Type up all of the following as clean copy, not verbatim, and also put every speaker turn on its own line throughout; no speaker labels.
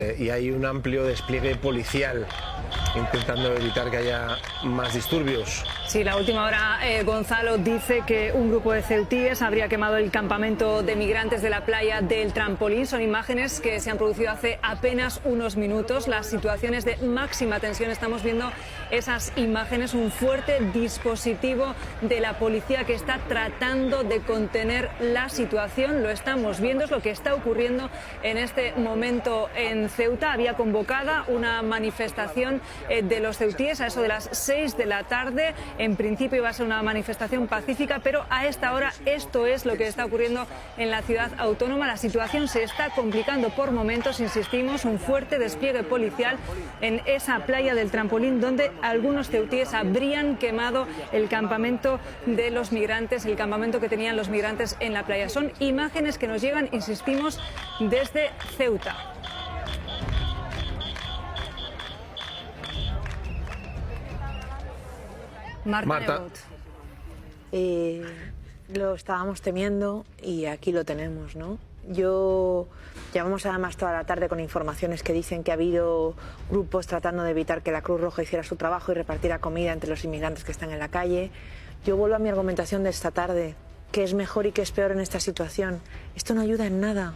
Y hay un amplio despliegue policial intentando evitar que haya más disturbios.
Sí, la última hora, Gonzalo, dice que un grupo de ceutíes habría quemado el campamento de migrantes de la playa del Trampolín. Son imágenes que se han producido hace apenas unos minutos. Las situaciones de máxima tensión, estamos viendo esas imágenes, un fuerte dispositivo de la policía que está tratando de contener la situación. Lo estamos viendo, es lo que está ocurriendo en este momento en Ceuta. Había convocada una manifestación de los ceutíes a eso de las 6 de la tarde. En principio iba a ser una manifestación pacífica, pero a esta hora esto es lo que está ocurriendo en la ciudad autónoma. La situación se está complicando por momentos, insistimos, un fuerte despliegue policial en esa playa del Trampolín donde algunos ceutíes habrían quemado el campamento de los migrantes, el campamento que tenían los migrantes en la playa. Son imágenes que nos llegan, insistimos, desde Ceuta. Marta.
Lo estábamos temiendo y aquí lo tenemos, ¿no? Llevamos además toda la tarde con informaciones que dicen que ha habido grupos tratando de evitar que la Cruz Roja hiciera su trabajo y repartiera comida entre los inmigrantes que están en la calle. Yo vuelvo a mi argumentación de esta tarde, que es mejor y que es peor en esta situación. Esto no ayuda en nada.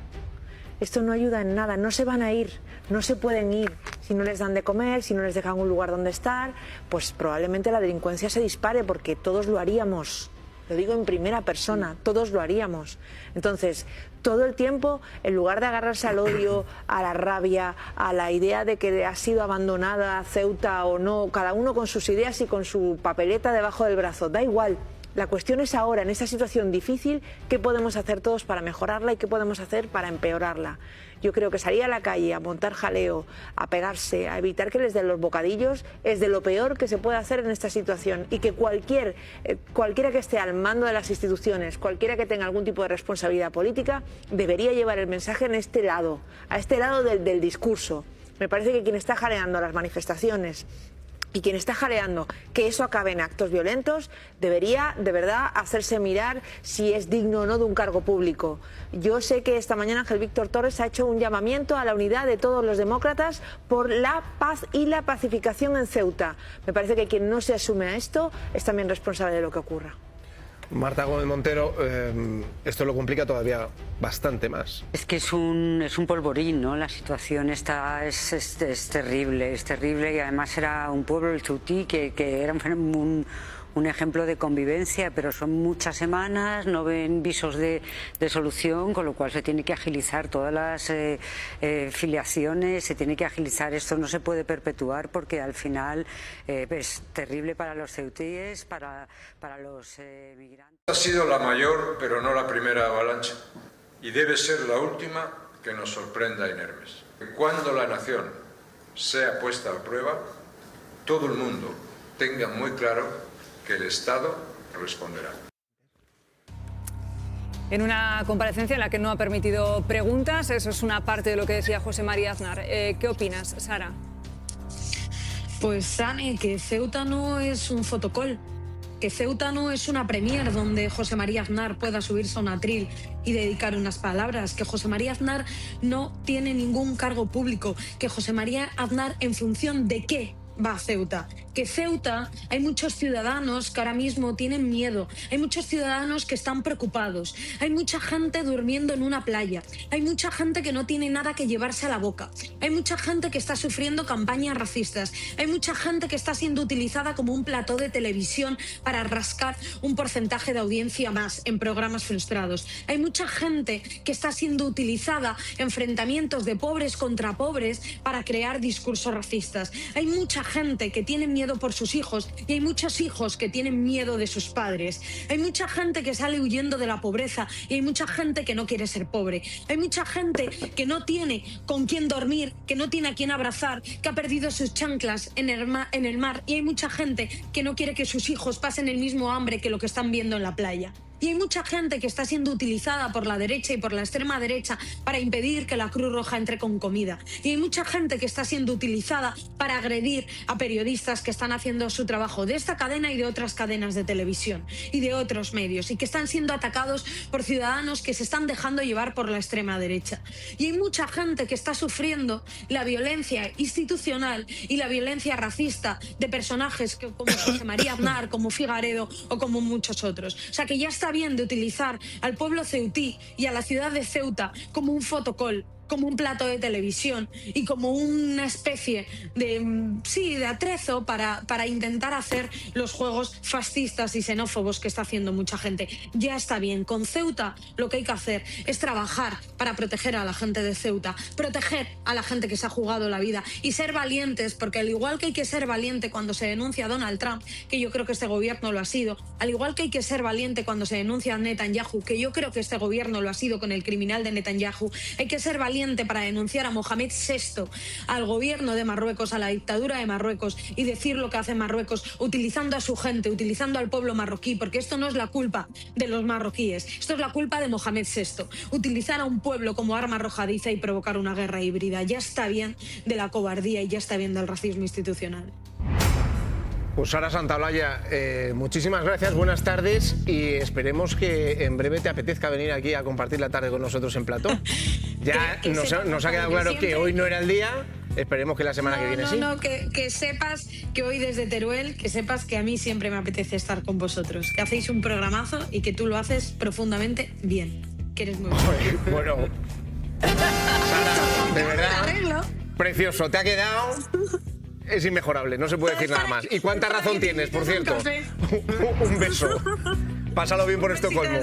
Esto no ayuda en nada, no se van a ir, no se pueden ir. Si no les dan de comer, si no les dejan un lugar donde estar, pues probablemente la delincuencia se dispare porque todos lo haríamos. Lo digo en primera persona, todos lo haríamos. Entonces, todo el tiempo, en lugar de agarrarse al odio, a la rabia, a la idea de que ha sido abandonada Ceuta o no, cada uno con sus ideas y con su papeleta debajo del brazo, da igual. La cuestión es ahora, en esta situación difícil, qué podemos hacer todos para mejorarla y qué podemos hacer para empeorarla. Yo creo que salir a la calle a montar jaleo, a pegarse, a evitar que les den los bocadillos, es de lo peor que se puede hacer en esta situación. Y que cualquiera que esté al mando de las instituciones, cualquiera que tenga algún tipo de responsabilidad política, debería llevar el mensaje en este lado, a este lado del discurso. Me parece que quien está jaleando las manifestaciones y quien está jaleando que eso acabe en actos violentos debería de verdad hacerse mirar si es digno o no de un cargo público. Yo sé que esta mañana Ángel Víctor Torres ha hecho un llamamiento a la unidad de todos los demócratas por la paz y la pacificación en Ceuta. Me parece que quien no se asume a esto es también responsable de lo que ocurra.
Marta Gómez Montero, esto lo complica todavía bastante más.
Es que es un polvorín, ¿no? La situación es terrible, y además era un pueblo, el Ceutí, que era un ejemplo de convivencia, pero son muchas semanas, no ven visos de solución, con lo cual se tiene que agilizar todas las filiaciones, se tiene que agilizar, esto no se puede perpetuar porque al final es terrible para los ceutíes, para los migrantes.
Ha sido la mayor, pero no la primera avalancha, y debe ser la última que nos sorprenda en Hermes. Cuando la nación sea puesta a prueba, todo el mundo tenga muy claro que el Estado responderá.
En una comparecencia en la que no ha permitido preguntas, eso es una parte de lo que decía José María Aznar. ¿Qué opinas, Sara?
Pues, Sane, que Ceuta no es un fotocall, que Ceuta no es una premier donde José María Aznar pueda subirse a un atril y dedicar unas palabras, que José María Aznar no tiene ningún cargo público, que José María Aznar, ¿en función de qué va a Ceuta? Que Ceuta, hay muchos ciudadanos que ahora mismo tienen miedo, hay muchos ciudadanos que están preocupados, hay mucha gente durmiendo en una playa, hay mucha gente que no tiene nada que llevarse a la boca, hay mucha gente que está sufriendo campañas racistas, hay mucha gente que está siendo utilizada como un plató de televisión para rascar un porcentaje de audiencia más en programas frustrados, hay mucha gente que está siendo utilizada en enfrentamientos de pobres contra pobres para crear discursos racistas, hay mucha gente que tiene miedo por sus hijos y hay muchos hijos que tienen miedo de sus padres. Hay mucha gente que sale huyendo de la pobreza y hay mucha gente que no quiere ser pobre. Hay mucha gente que no tiene con quién dormir, que no tiene a quién abrazar, que ha perdido sus chanclas en el mar y hay mucha gente que no quiere que sus hijos pasen el mismo hambre que lo que están viendo en la playa. Y hay mucha gente que está siendo utilizada por la derecha y por la extrema derecha para impedir que la Cruz Roja entre con comida. Y hay mucha gente que está siendo utilizada para agredir a periodistas que están haciendo su trabajo de esta cadena y de otras cadenas de televisión y de otros medios, y que están siendo atacados por ciudadanos que se están dejando llevar por la extrema derecha. Y hay mucha gente que está sufriendo la violencia institucional y la violencia racista de personajes como José María Aznar, como Figaredo o como muchos otros. O sea, que ya está bien de utilizar al pueblo ceutí y a la ciudad de Ceuta como un fotocall, como un plato de televisión y como una especie de atrezo para intentar hacer los juegos fascistas y xenófobos que está haciendo mucha gente. Ya está bien. Con Ceuta lo que hay que hacer es trabajar para proteger a la gente de Ceuta, proteger a la gente que se ha jugado la vida y ser valientes, porque al igual que hay que ser valiente cuando se denuncia a Donald Trump, que yo creo que este gobierno lo ha sido, al igual que hay que ser valiente cuando se denuncia a Netanyahu, que yo creo que este gobierno lo ha sido con el criminal de Netanyahu, hay que ser valiente para denunciar a Mohamed VI, al gobierno de Marruecos, a la dictadura de Marruecos, y decir lo que hace Marruecos utilizando a su gente, utilizando al pueblo marroquí, porque esto no es la culpa de los marroquíes, esto es la culpa de Mohamed VI, utilizar a un pueblo como arma arrojadiza y provocar una guerra híbrida. Ya está bien de la cobardía y ya está bien del racismo institucional.
Pues Sara Santaolalla, muchísimas gracias, buenas tardes, y esperemos que en breve te apetezca venir aquí a compartir la tarde con nosotros en plató. Ya nos ha quedado claro que hoy no era el día, esperemos que la semana que viene sí.
Que sepas que hoy desde Teruel, que sepas que a mí siempre me apetece estar con vosotros, que hacéis un programazo y que tú lo haces profundamente bien, que eres muy bueno.
Bueno, Sara, de verdad, precioso, te ha quedado... Es inmejorable, no se puede decir nada más. ¿Y cuánta razón tienes, por cierto? Un beso. Pásalo bien por Estocolmo.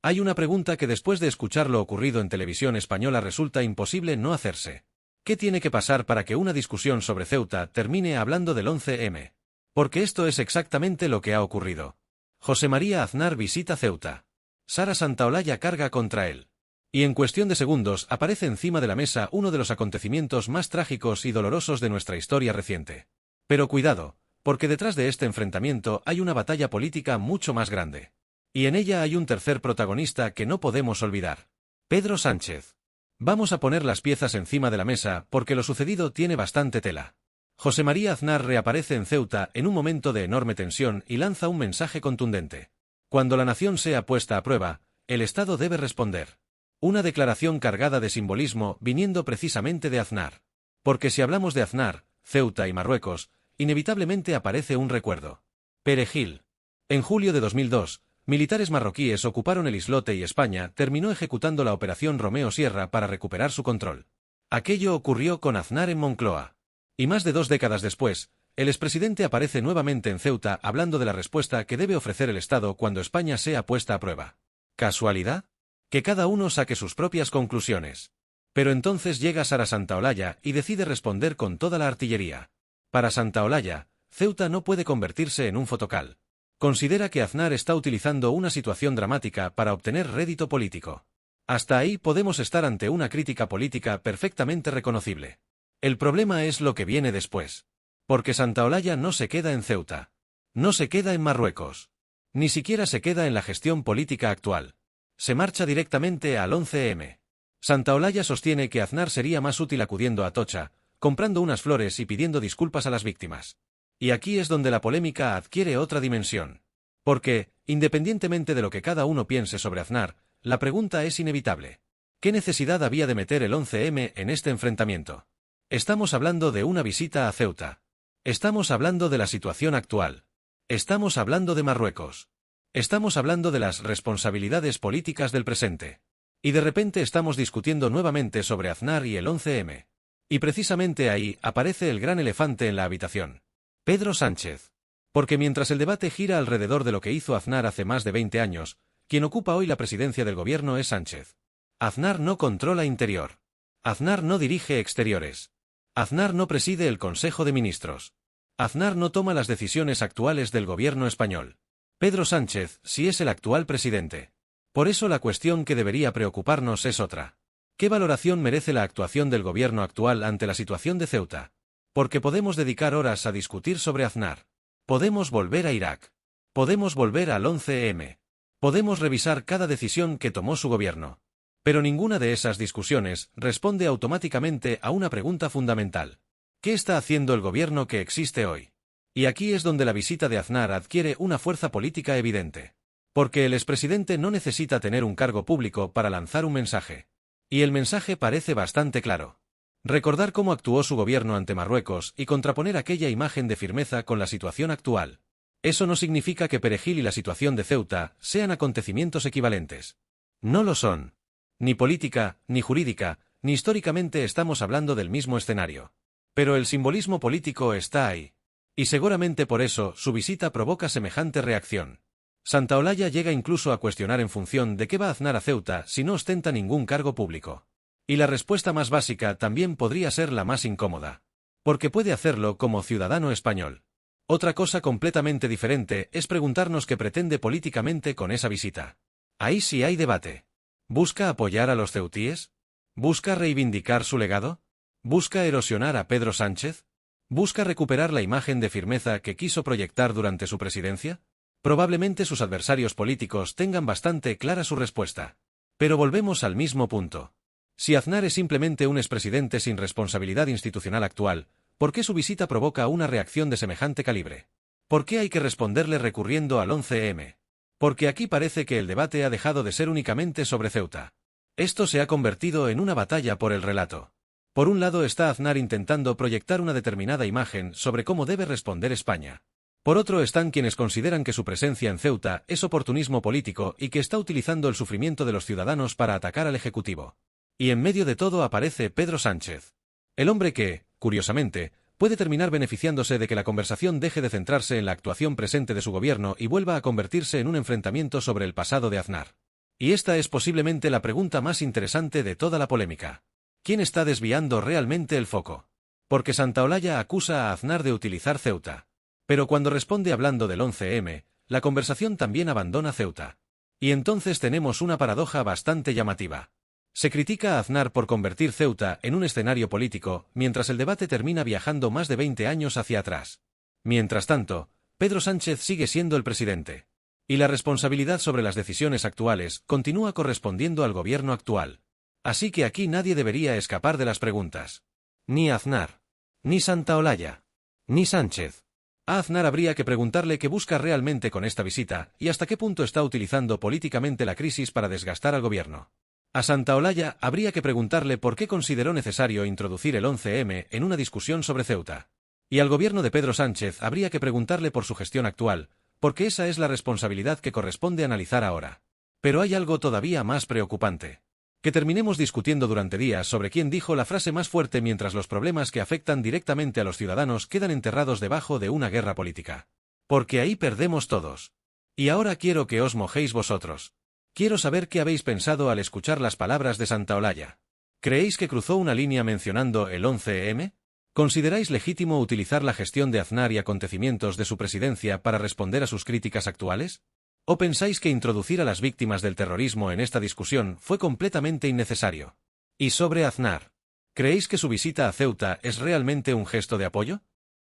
Hay una pregunta que después de escuchar lo ocurrido en televisión española resulta imposible no hacerse. ¿Qué tiene que pasar para que una discusión sobre Ceuta termine hablando del 11M? Porque esto es exactamente lo que ha ocurrido. José María Aznar visita Ceuta. Sara Santaolalla carga contra él. Y en cuestión de segundos aparece encima de la mesa uno de los acontecimientos más trágicos y dolorosos de nuestra historia reciente. Pero cuidado, porque detrás de este enfrentamiento hay una batalla política mucho más grande. Y en ella hay un tercer protagonista que no podemos olvidar. Pedro Sánchez. Vamos a poner las piezas encima de la mesa porque lo sucedido tiene bastante tela. José María Aznar reaparece en Ceuta en un momento de enorme tensión y lanza un mensaje contundente. Cuando la nación sea puesta a prueba, el Estado debe responder. Una declaración cargada de simbolismo viniendo precisamente de Aznar. Porque si hablamos de Aznar, Ceuta y Marruecos, inevitablemente aparece un recuerdo. Perejil. En julio de 2002, militares marroquíes ocuparon el islote y España terminó ejecutando la operación Romeo Sierra para recuperar su control. Aquello ocurrió con Aznar en Moncloa. Y más de 2 décadas después, el expresidente aparece nuevamente en Ceuta hablando de la respuesta que debe ofrecer el Estado cuando España sea puesta a prueba. ¿Casualidad? Que cada uno saque sus propias conclusiones. Pero entonces llega Sara Santaolalla y decide responder con toda la artillería. Para Santaolalla, Ceuta no puede convertirse en un fotocall. Considera que Aznar está utilizando una situación dramática para obtener rédito político. Hasta ahí podemos estar ante una crítica política perfectamente reconocible. El problema es lo que viene después. Porque Santaolalla no se queda en Ceuta. No se queda en Marruecos. Ni siquiera se queda en la gestión política actual. Se marcha directamente al 11M. Santaolalla sostiene que Aznar sería más útil acudiendo a Atocha, comprando unas flores y pidiendo disculpas a las víctimas. Y aquí es donde la polémica adquiere otra dimensión. Porque, independientemente de lo que cada uno piense sobre Aznar, la pregunta es inevitable. ¿Qué necesidad había de meter el 11M en este enfrentamiento? Estamos hablando de una visita a Ceuta. Estamos hablando de la situación actual. Estamos hablando de Marruecos. Estamos hablando de las responsabilidades políticas del presente. Y de repente estamos discutiendo nuevamente sobre Aznar y el 11M. Y precisamente ahí aparece el gran elefante en la habitación. Pedro Sánchez. Porque mientras el debate gira alrededor de lo que hizo Aznar hace más de 20 años, quien ocupa hoy la presidencia del gobierno es Sánchez. Aznar no controla interior. Aznar no dirige exteriores. Aznar no preside el Consejo de Ministros. Aznar no toma las decisiones actuales del gobierno español. Pedro Sánchez sí es el actual presidente. Por eso la cuestión que debería preocuparnos es otra. ¿Qué valoración merece la actuación del gobierno actual ante la situación de Ceuta? Porque podemos dedicar horas a discutir sobre Aznar. Podemos volver a Irak. Podemos volver al 11M. Podemos revisar cada decisión que tomó su gobierno. Pero ninguna de esas discusiones responde automáticamente a una pregunta fundamental. ¿Qué está haciendo el gobierno que existe hoy? Y aquí es donde la visita de Aznar adquiere una fuerza política evidente. Porque el expresidente no necesita tener un cargo público para lanzar un mensaje. Y el mensaje parece bastante claro. Recordar cómo actuó su gobierno ante Marruecos y contraponer aquella imagen de firmeza con la situación actual. Eso no significa que Perejil y la situación de Ceuta sean acontecimientos equivalentes. No lo son. Ni política, ni jurídica, ni históricamente estamos hablando del mismo escenario. Pero el simbolismo político está ahí. Y seguramente por eso su visita provoca semejante reacción. Santaolalla llega incluso a cuestionar en función de qué va Aznar a Ceuta si no ostenta ningún cargo público. Y la respuesta más básica también podría ser la más incómoda. Porque puede hacerlo como ciudadano español. Otra cosa completamente diferente es preguntarnos qué pretende políticamente con esa visita. Ahí sí hay debate. ¿Busca apoyar a los ceutíes? ¿Busca reivindicar su legado? ¿Busca erosionar a Pedro Sánchez? ¿Busca recuperar la imagen de firmeza que quiso proyectar durante su presidencia? Probablemente sus adversarios políticos tengan bastante clara su respuesta. Pero volvemos al mismo punto. Si Aznar es simplemente un expresidente sin responsabilidad institucional actual, ¿por qué su visita provoca una reacción de semejante calibre? ¿Por qué hay que responderle recurriendo al 11M? Porque aquí parece que el debate ha dejado de ser únicamente sobre Ceuta. Esto se ha convertido en una batalla por el relato. Por un lado está Aznar intentando proyectar una determinada imagen sobre cómo debe responder España. Por otro están quienes consideran que su presencia en Ceuta es oportunismo político y que está utilizando el sufrimiento de los ciudadanos para atacar al Ejecutivo. Y en medio de todo aparece Pedro Sánchez. El hombre que, curiosamente, puede terminar beneficiándose de que la conversación deje de centrarse en la actuación presente de su gobierno y vuelva a convertirse en un enfrentamiento sobre el pasado de Aznar. Y esta es posiblemente la pregunta más interesante de toda la polémica. ¿Quién está desviando realmente el foco? Porque Santaolalla acusa a Aznar de utilizar Ceuta. Pero cuando responde hablando del 11M, la conversación también abandona Ceuta. Y entonces tenemos una paradoja bastante llamativa. Se critica a Aznar por convertir Ceuta en un escenario político, mientras el debate termina viajando más de 20 años hacia atrás. Mientras tanto, Pedro Sánchez sigue siendo el presidente. Y la responsabilidad sobre las decisiones actuales continúa correspondiendo al gobierno actual. Así que aquí nadie debería escapar de las preguntas. Ni Aznar, ni Santaolalla, ni Sánchez. A Aznar habría que preguntarle qué busca realmente con esta visita y hasta qué punto está utilizando políticamente la crisis para desgastar al gobierno. A Santaolalla habría que preguntarle por qué consideró necesario introducir el 11M en una discusión sobre Ceuta. Y al gobierno de Pedro Sánchez habría que preguntarle por su gestión actual, porque esa es la responsabilidad que corresponde analizar ahora. Pero hay algo todavía más preocupante. Que terminemos discutiendo durante días sobre quién dijo la frase más fuerte mientras los problemas que afectan directamente a los ciudadanos quedan enterrados debajo de una guerra política. Porque ahí perdemos todos. Y ahora quiero que os mojéis vosotros. Quiero saber qué habéis pensado al escuchar las palabras de Santaolalla. ¿Creéis que cruzó una línea mencionando el 11M? ¿Consideráis legítimo utilizar la gestión de Aznar y acontecimientos de su presidencia para responder a sus críticas actuales? ¿O pensáis que introducir a las víctimas del terrorismo en esta discusión fue completamente innecesario? Y sobre Aznar, ¿creéis que su visita a Ceuta es realmente un gesto de apoyo?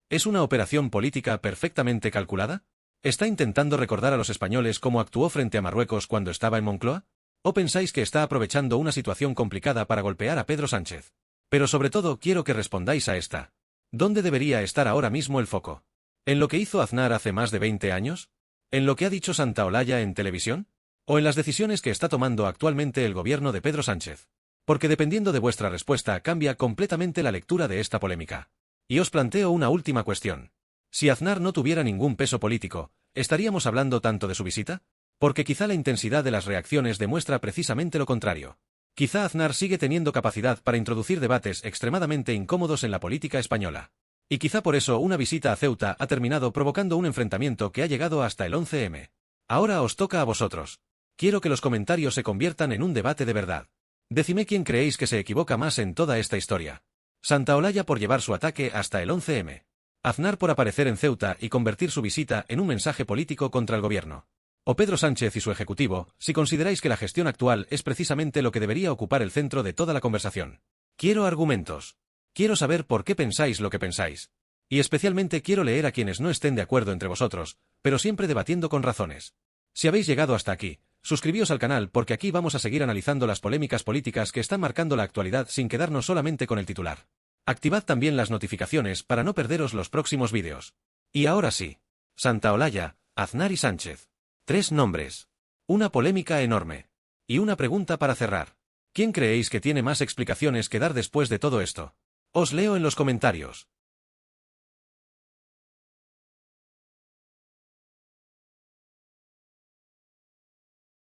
¿Es una operación política perfectamente calculada? ¿Está intentando recordar a los españoles cómo actuó frente a Marruecos cuando estaba en Moncloa? ¿O pensáis que está aprovechando una situación complicada para golpear a Pedro Sánchez? Pero sobre todo quiero que respondáis a esta. ¿Dónde debería estar ahora mismo el foco? ¿En lo que hizo Aznar hace más de 20 años? ¿En lo que ha dicho Santaolalla en televisión? ¿O en las decisiones que está tomando actualmente el gobierno de Pedro Sánchez? Porque dependiendo de vuestra respuesta cambia completamente la lectura de esta polémica. Y os planteo una última cuestión. Si Aznar no tuviera ningún peso político, ¿estaríamos hablando tanto de su visita? Porque quizá la intensidad de las reacciones demuestra precisamente lo contrario. Quizá Aznar sigue teniendo capacidad para introducir debates extremadamente incómodos en la política española. Y quizá por eso una visita a Ceuta ha terminado provocando un enfrentamiento que ha llegado hasta el 11M. Ahora os toca a vosotros. Quiero que los comentarios se conviertan en un debate de verdad. Decidme quién creéis que se equivoca más en toda esta historia. Santaolalla por llevar su ataque hasta el 11M. Aznar por aparecer en Ceuta y convertir su visita en un mensaje político contra el gobierno. O Pedro Sánchez y su ejecutivo, si consideráis que la gestión actual es precisamente lo que debería ocupar el centro de toda la conversación. Quiero argumentos. Quiero saber por qué pensáis lo que pensáis. Y especialmente quiero leer a quienes no estén de acuerdo entre vosotros, pero siempre debatiendo con razones. Si habéis llegado hasta aquí, suscribíos al canal porque aquí vamos a seguir analizando las polémicas políticas que están marcando la actualidad sin quedarnos solamente con el titular. Activad también las notificaciones para no perderos los próximos vídeos. Y ahora sí. Santaolalla, Aznar y Sánchez. 3 nombres. Una polémica enorme. Y una pregunta para cerrar. ¿Quién creéis que tiene más explicaciones que dar después de todo esto? Os leo en los comentarios.